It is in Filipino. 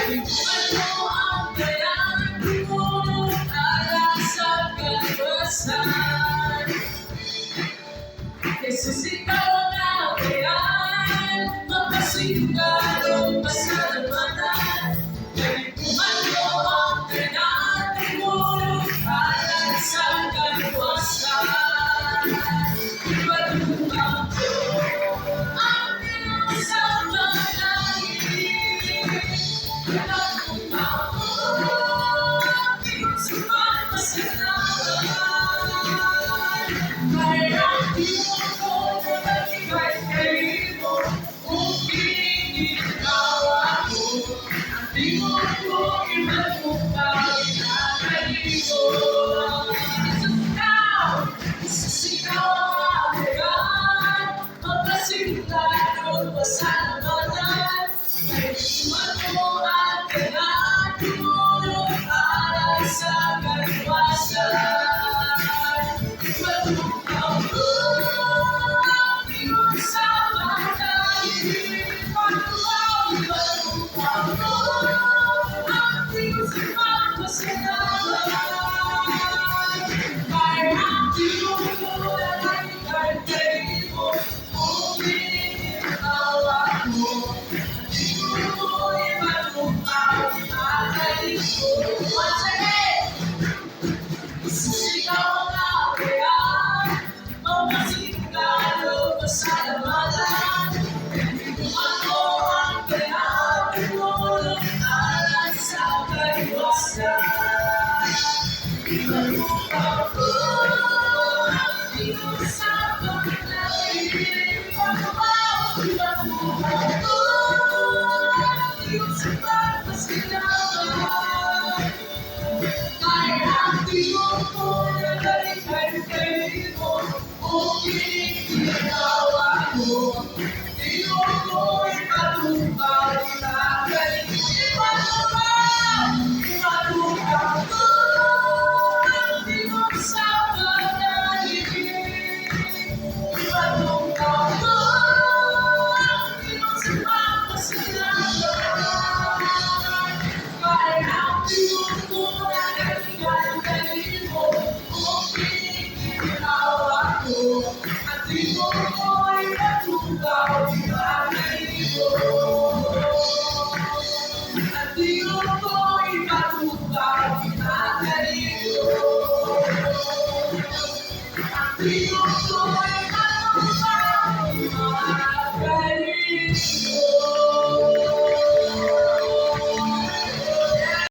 Ano ang kayang tumulong para sa kalwasan? Hesus, ikaw ang angayan, mapasingalo pasalamatan. Ano ang kayang tumulong para sa kalwasan? Ipalumbang ko ang iyong samalahin. Ipalumbang ko ang iyong sumamasalaman. Kaya ang iyong ko na maligay kayo, upingin ikaw ako. Ang iyong ko ipalumbang inakaligo. Ikaw ang angayan, mapasingalo pasalamatan. Ano ang kayang tumulong para sa kalwasan? Ipalumbang ko ang iyong samalahin. Ipalumbang ko ang iyong sumamasalaman. Kaya ang iyong kulay ay kayo, upingin ikaw ako. Ikaw ang angayan, mapasingalo pasalamatan. Ano ang kayang tumulong para sa kalwasan? Ipalumbang ko ang iyong samalahin. Ipalumbang ko ang iyong sumamasalaman. Kaya ang iyong kulay ay kayo, upingin ikaw ako. Iyong ko'y palumbang inakaligo. Ipalumbang ko ang iyong samalahin. Ipalumbang ko ang iyong sumamasalaman. Kaya ang iyong kulay ay kayo, upingin ikaw ako. At iyong ko'y palumbang inakaligo. At iyong ko'y palumbang inakaligo. At iyong ko'y palumbang